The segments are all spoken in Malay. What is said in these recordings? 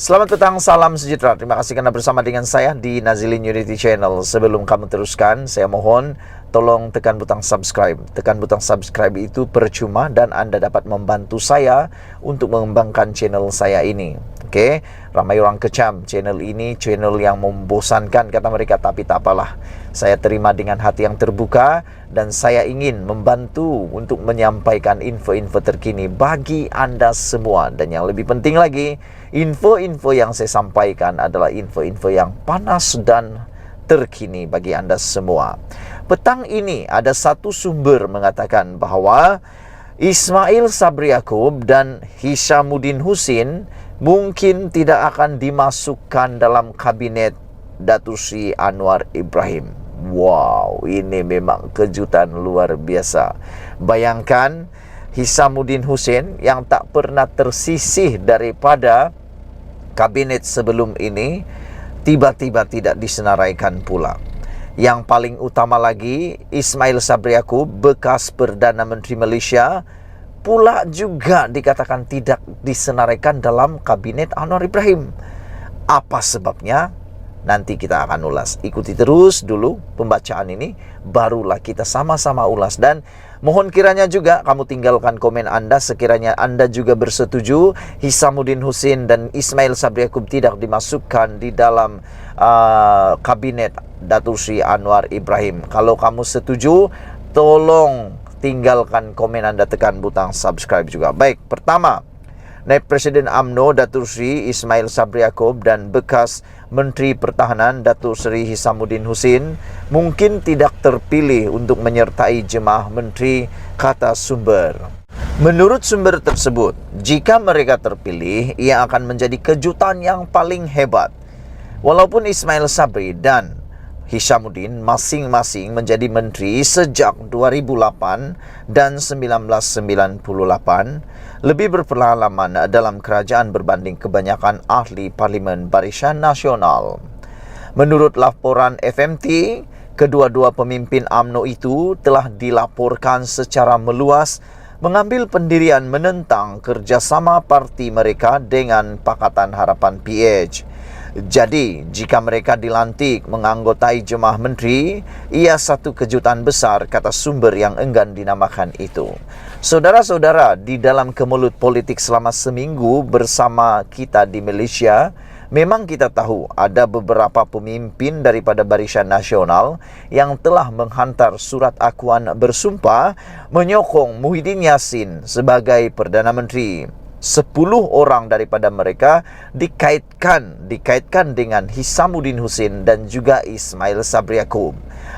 Selamat petang, salam sejahtera. Terima kasih karena bersama dengan saya di Nazilin Unity Channel. Sebelum kamu teruskan, saya mohon tolong tekan butang subscribe. Tekan butang subscribe itu percuma dan Anda dapat membantu saya untuk mengembangkan channel saya ini. Oke, ramai orang kecam channel ini, channel yang membosankan kata mereka, tapi tak apalah. Saya terima dengan hati yang terbuka dan saya ingin membantu untuk menyampaikan info-info terkini bagi Anda semua. Dan yang lebih penting lagi, info-info yang saya sampaikan adalah info-info yang panas dan terkini bagi Anda semua. Petang ini ada satu sumber mengatakan bahwa Ismail Sabri Yaakob dan Hishamuddin Hussein mungkin tidak akan dimasukkan dalam kabinet Datuk Seri Anwar Ibrahim. Wow, ini memang kejutan luar biasa. Bayangkan Hishamuddin Hussein yang tak pernah tersisih daripada kabinet sebelum ini tiba-tiba tidak disenaraikan pula. Yang paling utama lagi, Ismail Sabri Yaakob, bekas Perdana Menteri Malaysia, pula juga dikatakan tidak disenaraikan dalam kabinet Anwar Ibrahim. Apa sebabnya? Nanti kita akan ulas. Ikuti terus dulu pembacaan ini, barulah kita sama-sama ulas. Dan mohon kiranya juga kamu tinggalkan komen Anda sekiranya Anda juga bersetuju Hishamuddin Hussein dan Ismail Sabri Yaakob tidak dimasukkan di dalam kabinet Datuk Seri Anwar Ibrahim. Kalau kamu setuju, tolong tinggalkan komen Anda, tekan butang subscribe juga. Baik, pertama, Naib Presiden UMNO Datuk Seri Ismail Sabri Yaakob dan bekas Menteri Pertahanan Datuk Seri Hishamuddin Hussein mungkin tidak terpilih untuk menyertai jemaah menteri, kata sumber. Menurut sumber tersebut, jika mereka terpilih, ia akan menjadi kejutan yang paling hebat. Walaupun Ismail Sabri dan Hishamuddin masing-masing menjadi menteri sejak 2008 dan 1998, lebih berpengalaman dalam kerajaan berbanding kebanyakan ahli Parlimen Barisan Nasional. Menurut laporan FMT, kedua-dua pemimpin UMNO itu telah dilaporkan secara meluas mengambil pendirian menentang kerjasama parti mereka dengan Pakatan Harapan PH. Jadi, jika mereka dilantik menganggotai jemaah menteri, ia satu kejutan besar, kata sumber yang enggan dinamakan itu. Saudara-saudara, di dalam kemelut politik selama seminggu bersama kita di Malaysia, memang kita tahu ada beberapa pemimpin daripada Barisan Nasional yang telah menghantar surat akuan bersumpah menyokong Muhyiddin Yassin sebagai Perdana Menteri. 10 orang daripada mereka dikaitkan dengan Hishamuddin Hussein dan juga Ismail Sabri Yaakob.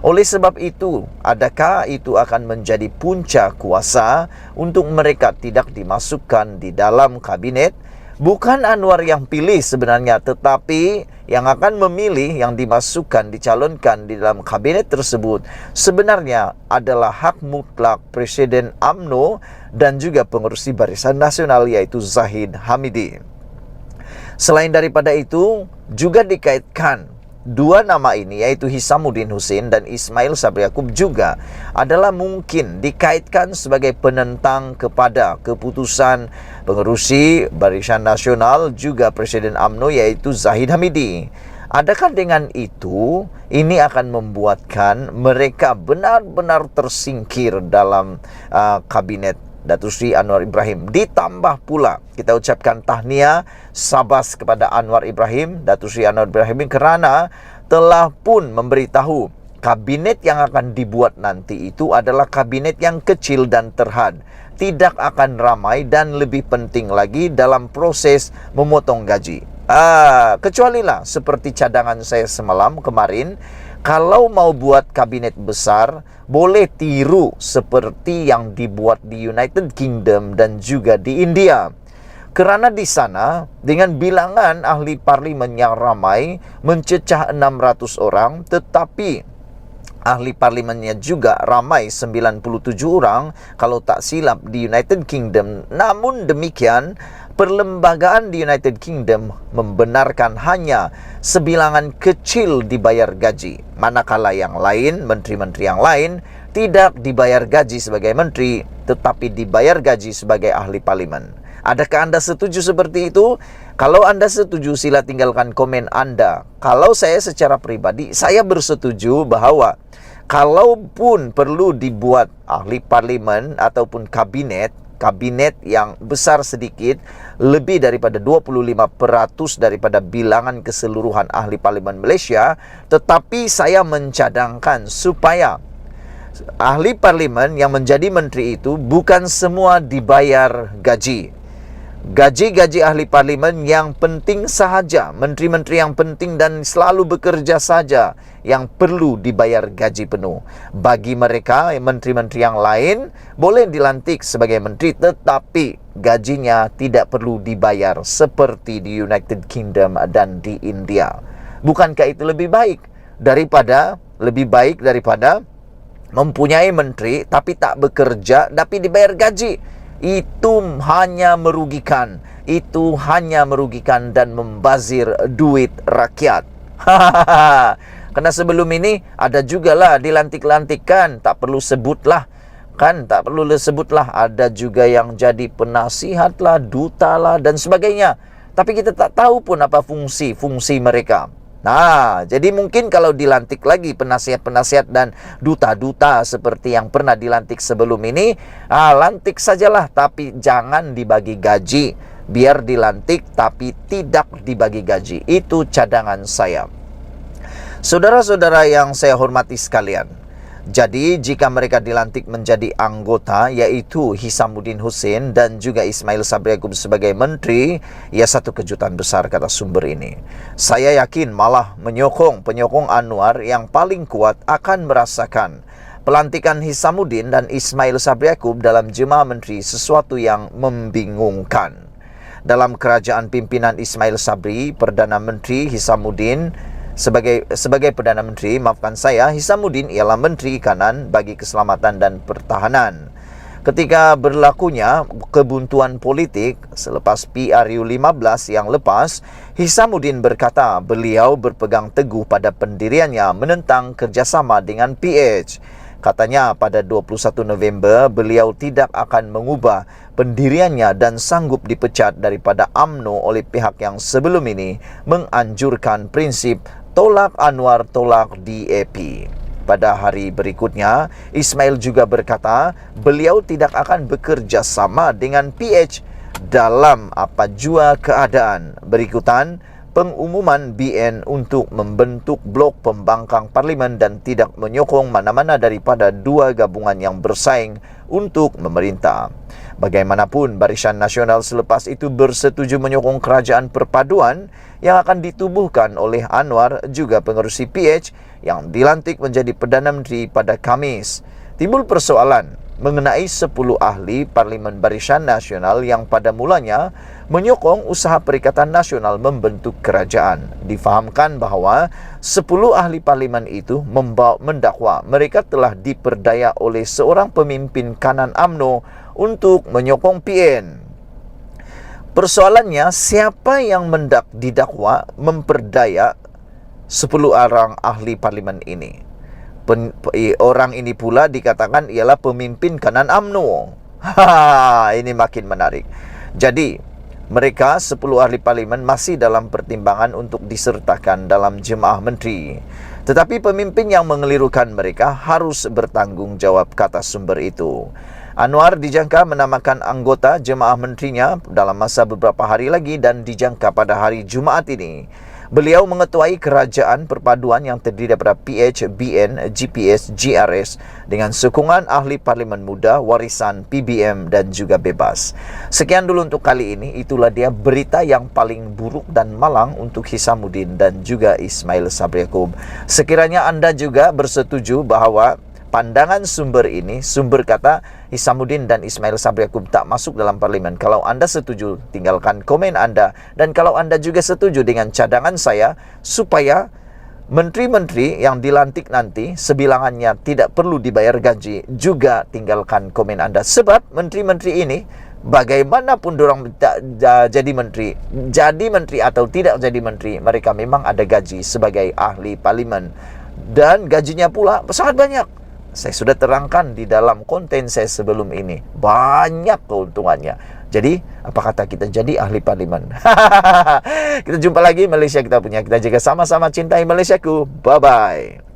Oleh sebab itu, adakah itu akan menjadi punca kuasa untuk mereka tidak dimasukkan di dalam kabinet? Bukan Anwar yang pilih sebenarnya, tetapi yang akan memilih yang dimasukkan, dicalonkan di dalam kabinet tersebut sebenarnya adalah hak mutlak Presiden UMNO dan juga pengerusi Barisan Nasional, yaitu Zahid Hamidi. Selain daripada itu, juga dikaitkan dua nama ini, yaitu Hishamuddin Hussein dan Ismail Sabri Yaakob, juga adalah mungkin dikaitkan sebagai penentang kepada keputusan pengerusi Barisan Nasional juga Presiden UMNO, yaitu Zahid Hamidi. Adakah dengan itu ini akan membuatkan mereka benar-benar tersingkir dalam kabinet Datuk Seri Anwar Ibrahim? Ditambah pula kita ucapkan tahniah sabas kepada Anwar Ibrahim, Datuk Seri Anwar Ibrahim, kerana telah pun memberitahu kabinet yang akan dibuat nanti itu adalah kabinet yang kecil dan terhad, tidak akan ramai dan lebih penting lagi dalam proses memotong gaji. Kecualilah seperti cadangan saya semalam kemarin, kalau mau buat kabinet besar, boleh tiru seperti yang dibuat di United Kingdom dan juga di India. Kerana di sana, dengan bilangan ahli parlimen yang ramai, mencecah 600 orang, tetapi ahli parlimennya juga ramai 97 orang, kalau tak silap di United Kingdom. Namun demikian, perlembagaan di United Kingdom membenarkan hanya sebilangan kecil dibayar gaji, manakala yang lain, menteri-menteri yang lain, tidak dibayar gaji sebagai menteri, tetapi dibayar gaji sebagai ahli parlimen. Adakah Anda setuju seperti itu? Kalau Anda setuju, sila tinggalkan komen Anda. Kalau saya secara pribadi, saya bersetuju bahwa kalaupun perlu dibuat ahli parlimen ataupun kabinet yang besar sedikit, lebih daripada 25% daripada bilangan keseluruhan ahli parlimen Malaysia, tetapi saya mencadangkan supaya ahli parlimen yang menjadi menteri itu bukan semua dibayar gaji. Gaji-gaji ahli parlimen yang penting sahaja, menteri-menteri yang penting dan selalu bekerja saja yang perlu dibayar gaji penuh. Bagi mereka, menteri-menteri yang lain boleh dilantik sebagai menteri tetapi gajinya tidak perlu dibayar seperti di United Kingdom dan di India. Bukankah itu lebih baik daripada mempunyai menteri tapi tak bekerja tapi dibayar gaji? Itu hanya merugikan. Itu hanya merugikan dan membazir duit rakyat. Karena sebelum ini ada juga lah dilantik-lantikkan, tak perlu sebutlah. Tak perlu sebutlah. Ada juga yang jadi penasihat lah, duta lah dan sebagainya. Tapi kita tak tahu pun apa fungsi mereka. Nah, jadi mungkin kalau dilantik lagi penasihat-penasihat dan duta-duta seperti yang pernah dilantik sebelum ini, lantik sajalah tapi jangan dibagi gaji. Biar dilantik tapi tidak dibagi gaji. Itu cadangan saya. Saudara-saudara yang saya hormati sekalian, jadi jika mereka dilantik menjadi anggota, yaitu Hisamuddin Hussein dan juga Ismail Sabri Yaakob sebagai menteri, ya satu kejutan besar kata sumber ini. Saya yakin malah penyokong Anwar yang paling kuat akan merasakan pelantikan Hisamuddin dan Ismail Sabri Yaakob dalam jemaah menteri sesuatu yang membingungkan. Dalam kerajaan pimpinan Ismail Sabri, Perdana Menteri Hisamuddin sebagai Perdana Menteri, maafkan saya, Hisamuddin ialah Menteri Kanan bagi Keselamatan dan Pertahanan. Ketika berlakunya kebuntuan politik selepas PRU 15 yang lepas, Hisamuddin berkata beliau berpegang teguh pada pendiriannya menentang kerjasama dengan PH. Katanya pada 21 November beliau tidak akan mengubah pendiriannya dan sanggup dipecat daripada UMNO oleh pihak yang sebelum ini menganjurkan prinsip tolak Anwar, tolak DAP. Pada hari berikutnya, Ismail juga berkata beliau tidak akan bekerja sama dengan PH dalam apa jua keadaan. Berikutan pengumuman BN untuk membentuk blok pembangkang parlimen dan tidak menyokong mana-mana daripada dua gabungan yang bersaing untuk memerintah. Bagaimanapun, Barisan Nasional selepas itu bersetuju menyokong kerajaan perpaduan yang akan ditubuhkan oleh Anwar juga pengerusi PH yang dilantik menjadi Perdana Menteri pada Khamis. Timbul persoalan mengenai 10 ahli Parlimen Barisan Nasional yang pada mulanya menyokong usaha Perikatan Nasional membentuk kerajaan. Difahamkan bahawa 10 ahli parlimen itu mendakwa mereka telah diperdaya oleh seorang pemimpin kanan UMNO untuk menyokong PN. Persoalannya, siapa yang didakwa memperdaya 10 orang ahli parlimen ini? Orang ini pula dikatakan ialah pemimpin kanan UMNO. Ini makin menarik. Jadi, mereka 10 ahli parlimen masih dalam pertimbangan untuk disertakan dalam jemaah menteri. Tetapi pemimpin yang mengelirukan mereka harus bertanggung jawab, kata sumber itu. Anwar dijangka menamakan anggota jemaah menterinya dalam masa beberapa hari lagi dan dijangka pada hari Jumaat ini. Beliau mengetuai kerajaan perpaduan yang terdiri daripada PH, BN, GPS, GRS dengan sokongan ahli parlimen muda, warisan, PBM dan juga bebas. Sekian dulu untuk kali ini. Itulah dia berita yang paling buruk dan malang untuk Hisamuddin dan juga Ismail Sabri Yaakob. Sekiranya Anda juga bersetuju bahawa pandangan sumber ini, sumber kata Hisamuddin dan Ismail Sabri Yaakob tak masuk dalam parlimen. Kalau Anda setuju, tinggalkan komen Anda. Dan kalau Anda juga setuju dengan cadangan saya, supaya menteri-menteri yang dilantik nanti sebilangannya tidak perlu dibayar gaji, juga tinggalkan komen Anda. Sebab menteri-menteri ini, bagaimanapun dorang jadi menteri atau tidak jadi menteri, mereka memang ada gaji sebagai ahli parlimen. Dan gajinya pula sangat banyak. Saya sudah terangkan di dalam konten saya sebelum ini. Banyak keuntungannya. Jadi, apa kata kita jadi ahli parlimen? Kita jumpa lagi Malaysia kita punya. Kita jaga sama-sama cintai Malaysiaku. Bye-bye.